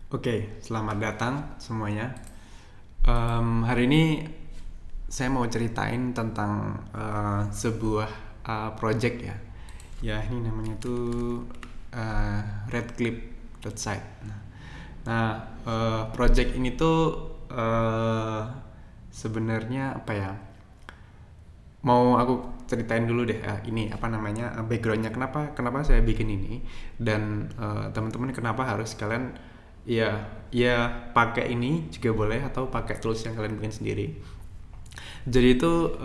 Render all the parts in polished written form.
Oke, selamat datang semuanya. Hari ini saya mau ceritain tentang sebuah project ya. Ya, ini namanya tuh uh, Redcliffe.site. Project ini tuh sebenarnya apa ya? Mau aku ceritain dulu deh, ini apa namanya, backgroundnya kenapa saya bikin ini, dan teman-teman kenapa harus kalian ya pakai ini juga boleh atau pakai tools yang kalian bikin sendiri. Jadi itu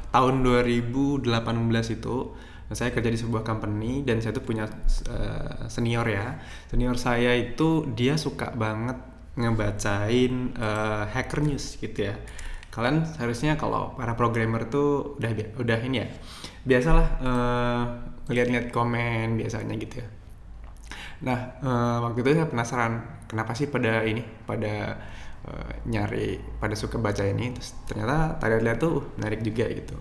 tahun 2018 itu saya kerja di sebuah company, dan saya tuh punya senior ya. Senior saya itu dia suka banget ngebacain hacker news gitu ya. Kalian harusnya kalau para programmer tuh udah ini ya. Biasalah ngeliat-ngeliat komen biasanya gitu ya. Nah, waktu itu saya penasaran kenapa sih pada nyari, pada suka baca ini. Terus ternyata tadi lihat tuh menarik juga gitu.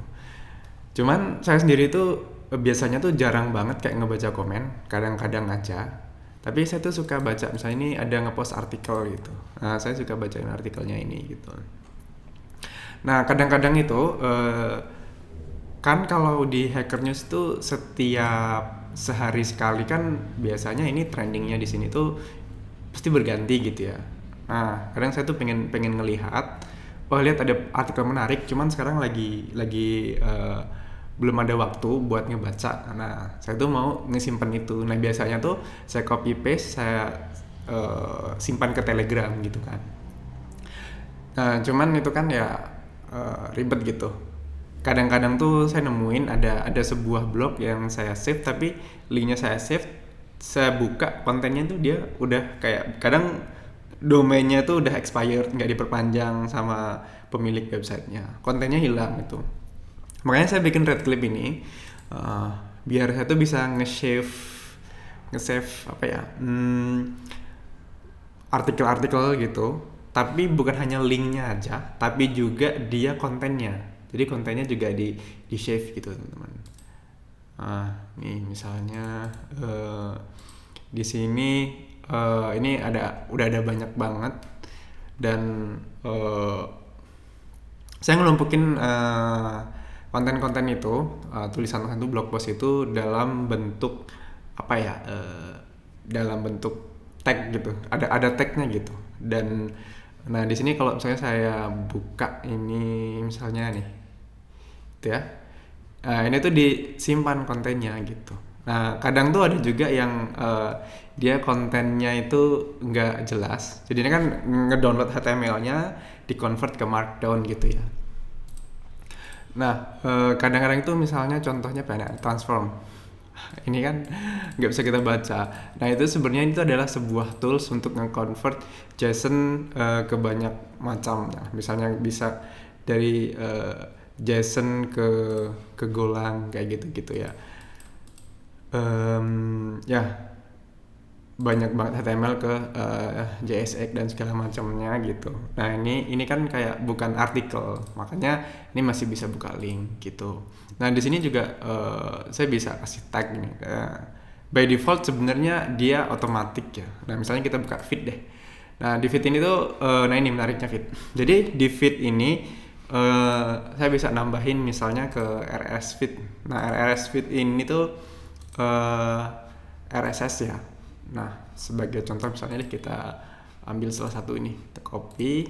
Cuman saya sendiri tuh biasanya tuh jarang banget kayak ngebaca komen, kadang-kadang aja. Tapi saya tuh suka baca, misalnya ini ada ngepost artikel gitu. Nah, saya suka bacain artikelnya ini gitu. Nah, kadang-kadang itu kan kalau di Hacker News tuh setiap sehari sekali kan biasanya ini trendingnya di sini tuh pasti berganti gitu ya. Nah, kadang saya tuh pengen pengen ngelihat, wah lihat ada artikel menarik, cuman sekarang lagi belum ada waktu buat ngebaca. Nah, saya tuh mau ngesimpan itu. Nah, biasanya tuh saya copy paste, saya simpan ke Telegram gitu kan. Nah, cuman itu kan ya ribet gitu. Kadang-kadang tuh saya nemuin ada sebuah blog yang saya save, tapi linknya saya save, saya buka kontennya tuh dia udah kayak kadang domainnya tuh udah expired, nggak diperpanjang sama pemilik websitenya, kontennya hilang gitu. Makanya saya bikin red clip ini uh, biar saya tuh bisa nge-save apa ya, artikel-artikel gitu, tapi bukan hanya linknya aja tapi juga dia kontennya, jadi kontennya juga di save gitu teman-teman. Nih misalnya di sini ini udah ada banyak banget, dan saya ngelumpukin konten-konten itu, tulisan-tulisan itu, blog post itu dalam bentuk apa ya, dalam bentuk tag gitu, ada tagnya gitu. Dan nah di sini kalau misalnya saya buka ini misalnya nih gitu ya, ini tuh disimpan kontennya gitu. Nah kadang tuh ada juga yang dia kontennya itu nggak jelas, jadi ini kan ngedownload HTML-nya dikonvert ke Markdown gitu ya. Nah, kadang-kadang itu misalnya contohnya banyak transform. Ini kan nggak bisa kita baca. Nah, itu sebenarnya itu adalah sebuah tools untuk nge-convert JSON ke banyak macam. Nah, misalnya bisa dari JSON ke Golang kayak gitu-gitu ya. Ya, banyak banget HTML ke JSX dan segala macamnya gitu. Nah ini kan kayak bukan artikel, makanya ini masih bisa buka link gitu. Nah di sini juga saya bisa kasih tag nih. By default sebenarnya dia otomatis ya. Nah misalnya kita buka feed deh. Nah di feed ini tuh, nah ini menariknya feed. Jadi di feed ini saya bisa nambahin misalnya ke RSS feed. Nah RSS feed ini tuh RSS ya. Nah, sebagai contoh misalnya deh kita ambil salah satu ini, kita copy,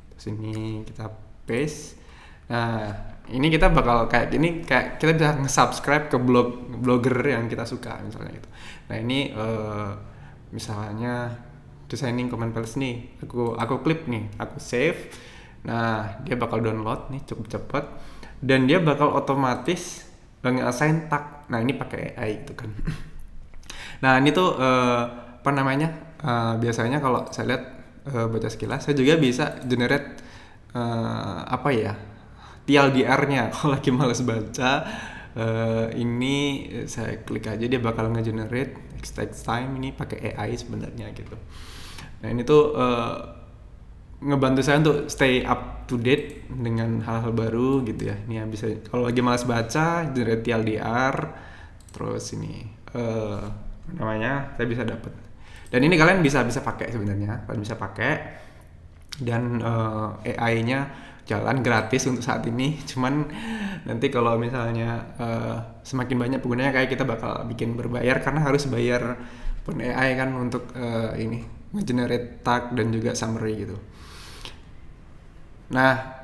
terus ini kita paste. Nah, ini kita bakal kayak gini, kayak kita bisa nge-subscribe ke blogger yang kita suka misalnya gitu. Nah, ini misalnya designing command palace nih, aku klik nih, aku save. Nah, dia bakal download nih cukup cepat, dan dia bakal otomatis nge-assign tag. Nah, ini pakai AI gitu kan. Nah ini tuh apa namanya, biasanya kalau saya lihat baca sekilas, saya juga bisa generate apa ya, TLDR-nya. Kalau lagi males baca ini saya klik aja, dia bakal nge-generate takes time, ini pakai AI sebenarnya gitu. Nah ini tuh ngebantu saya untuk stay up to date dengan hal-hal baru gitu ya. Ini ya bisa kalau lagi malas baca, generate TLDR, terus ini namanya saya bisa dapat. Dan ini kalian bisa bisa pakai sebenarnya, kalian bisa pakai. Dan AI-nya jalan gratis untuk saat ini. Cuman nanti kalau misalnya semakin banyak penggunanya, kayak kita bakal bikin berbayar, karena harus bayar pun AI kan untuk ini nge-generate tag dan juga summary gitu. Nah,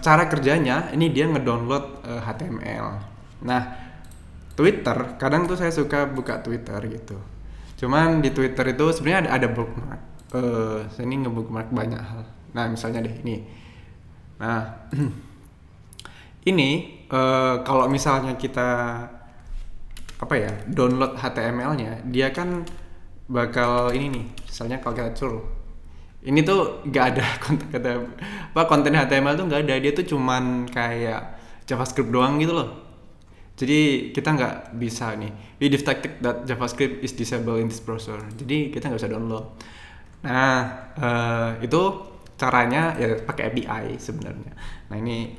cara kerjanya ini dia ngedownload HTML. Nah, Twitter, kadang tuh saya suka buka Twitter gitu. Cuman di Twitter itu sebenarnya ada bookmark. Saya ini nge-bookmark banyak hal. Nah, misalnya deh ini. Nah, ini kalau misalnya kita apa ya, download HTML-nya, dia kan bakal ini nih. Misalnya kalau kita curl, ini tuh nggak ada konten HTML tuh nggak ada, dia tuh cuman kayak JavaScript doang gitu loh. Jadi kita nggak bisa nih, we detected that JavaScript is disabled in this browser, jadi kita nggak bisa download. Nah, itu caranya ya pakai API sebenarnya. Nah ini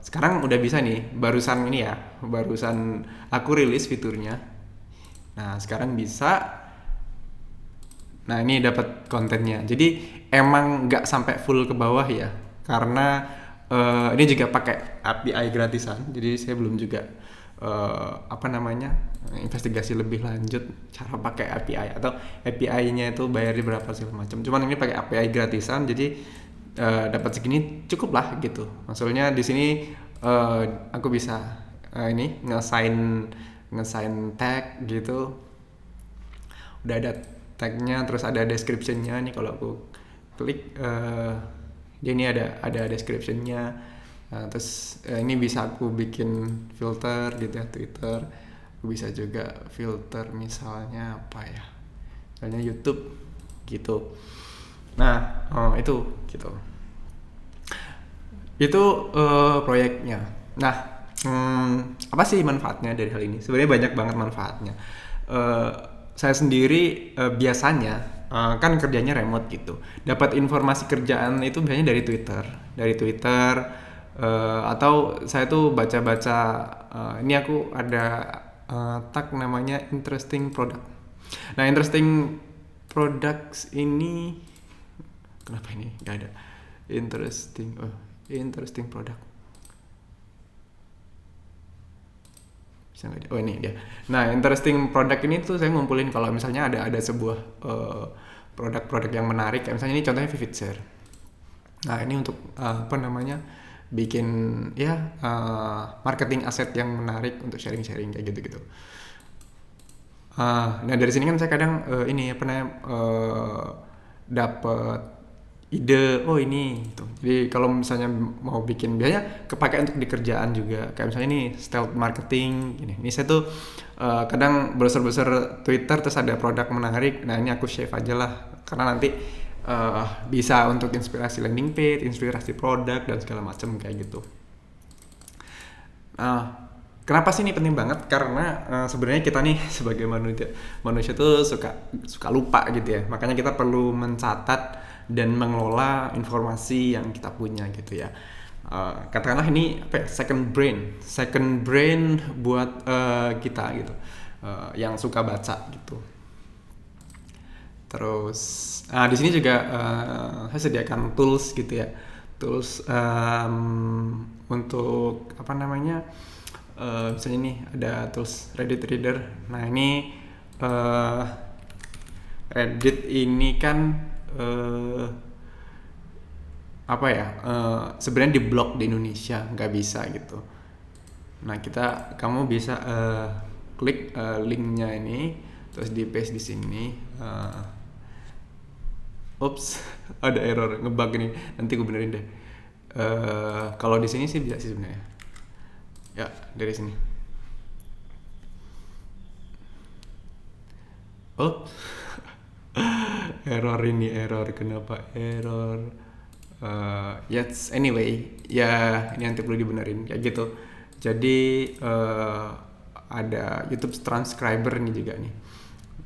sekarang udah bisa nih, barusan ini ya, barusan aku rilis fiturnya. Nah sekarang bisa. Nah ini dapat kontennya. Jadi emang nggak sampai full ke bawah ya, karena ini juga pakai API gratisan. Jadi saya belum juga apa namanya, investigasi lebih lanjut cara pakai API, atau API-nya itu bayar di berapa segala macam. Cuman ini pakai API gratisan, jadi dapat segini cukup lah gitu. Maksudnya di sini aku bisa ini nge-assign tag gitu. Udah ada tagnya, terus ada description-nya nih. Kalau aku klik dia ini ada description-nya. Terus ini bisa aku bikin filter gitu ya, Twitter. Aku bisa juga filter misalnya apa ya, misalnya YouTube gitu. Nah itu gitu, itu proyeknya. Nah, apa sih manfaatnya dari hal ini? Sebenarnya banyak banget manfaatnya. Saya sendiri biasanya kan kerjanya remote gitu. Dapat informasi kerjaan itu biasanya dari Twitter, atau saya tuh baca-baca. Ini aku ada tag namanya interesting product. Nah, interesting products ini kenapa ini nggak ada interesting product, bisa nggak? Oh ini dia. Nah, interesting product ini tuh saya ngumpulin kalau misalnya ada sebuah produk-produk yang menarik, kayak misalnya ini contohnya Vivid Share. Nah ini untuk apa namanya, bikin ya marketing aset yang menarik untuk sharing-sharing kayak gitu-gitu. Nah dari sini kan saya kadang ini apa namanya, dapat ide, oh ini gitu. Jadi kalau misalnya mau bikin, biasanya kepakai untuk di kerjaan juga, kayak misalnya ini stealth marketing ini saya tuh kadang browser Twitter terus ada produk menarik. Nah ini aku save aja lah, karena nanti bisa untuk inspirasi landing page, inspirasi produk dan segala macam kayak gitu. Kenapa sih ini penting banget? Karena sebenarnya kita nih sebagai manusia tuh suka lupa gitu ya. Makanya kita perlu mencatat dan mengelola informasi yang kita punya gitu ya. Katakanlah ini apa ya, second brain buat kita gitu, yang suka baca gitu. Terus di sini juga saya sediakan tools gitu ya, tools untuk apa namanya, misalnya nih ada tools Reddit Reader. Nah ini Reddit ini kan apa ya, sebenarnya di blok di Indonesia nggak bisa gitu. Nah kamu bisa klik linknya ini, terus di paste di sini. Ups, ada error, ngebug nih, nanti gue benerin deh. Kalau di sini sih bisa sih sebenarnya. Ya dari sini. Oh, error, kenapa error? Yes, anyway, ya ini nanti perlu dibenerin kayak gitu. Jadi ada YouTube transcriber nih juga nih.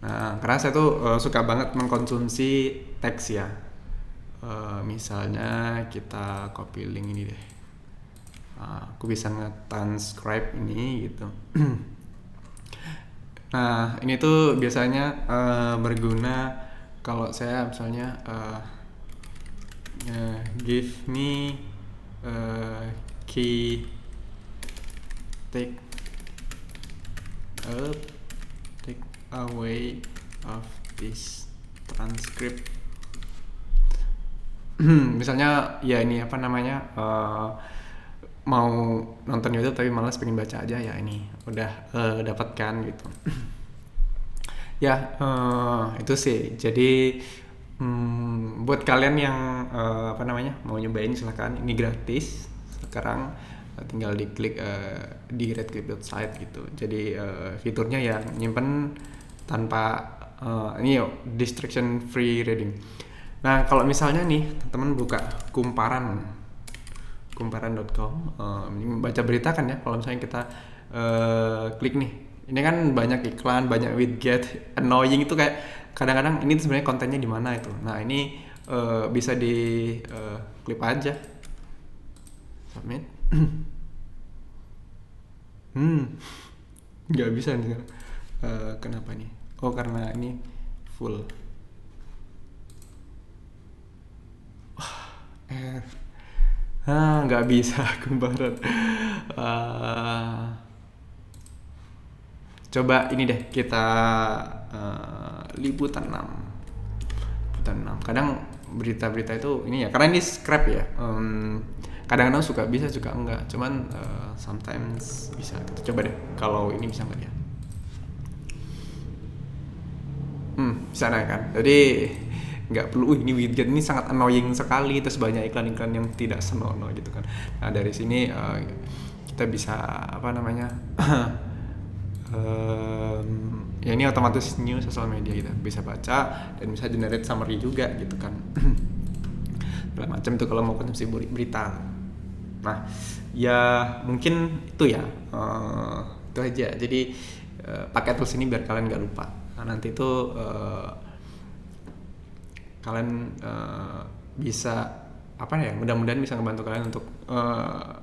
Nah, karena saya tuh suka banget mengkonsumsi teks ya. Misalnya kita copy link ini deh. Aku bisa nge-transcribe ini gitu. Nah, ini tuh biasanya berguna kalau saya misalnya give me key take a take away of this transcript. Misalnya ya ini apa namanya mau nonton YouTube tapi malas pengen baca aja, ya ini udah dapatkan gitu. Ya itu sih. Jadi buat kalian yang apa namanya mau nyobain silahkan, ini gratis sekarang. Tinggal diklik di redclip.site gitu. Jadi fiturnya yang nyimpen tanpa ini yo distraction free reading. Nah kalau misalnya nih teman buka kumparan.com baca berita kan ya, kalau misalnya kita klik nih, ini kan banyak iklan, banyak widget annoying itu, kayak kadang-kadang ini sebenarnya kontennya di mana itu. Nah ini bisa di klip aja, submit. Nggak bisa nih sekarang. Kenapa nih? Oh karena ini full. Nggak bisa kumparan. Coba ini deh kita liputan 6. Kadang berita-berita itu ini ya, karena ini scrap ya. Kadang-kadang suka bisa, suka enggak. Cuman sometimes bisa. Kita coba deh kalau ini bisa enggak ya. Bisa naik kan. Jadi nggak perlu ini widget ini sangat annoying sekali, terus banyak iklan-iklan yang tidak senonoh gitu kan. Nah dari sini kita bisa apa namanya ya ini otomatis news sosial media gitu, bisa baca dan bisa generate summary juga gitu kan. Segala macam itu kalau mau konsumsi berita. Nah ya mungkin itu ya itu aja. Jadi pakai tools ini biar kalian nggak lupa. Nah nanti itu kalian bisa apa ya, mudah-mudahan bisa ngebantu kalian untuk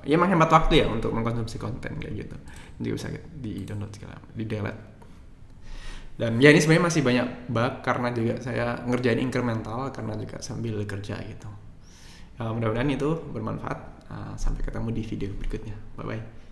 ya menghemat waktu ya untuk mengkonsumsi konten kayak gitu. Jadi bisa di download segala, di delete. Dan ya ini sebenarnya masih banyak bug karena juga saya ngerjain incremental karena juga sambil kerja gitu. Mudah-mudahan itu bermanfaat. Sampai ketemu di video berikutnya. Bye bye.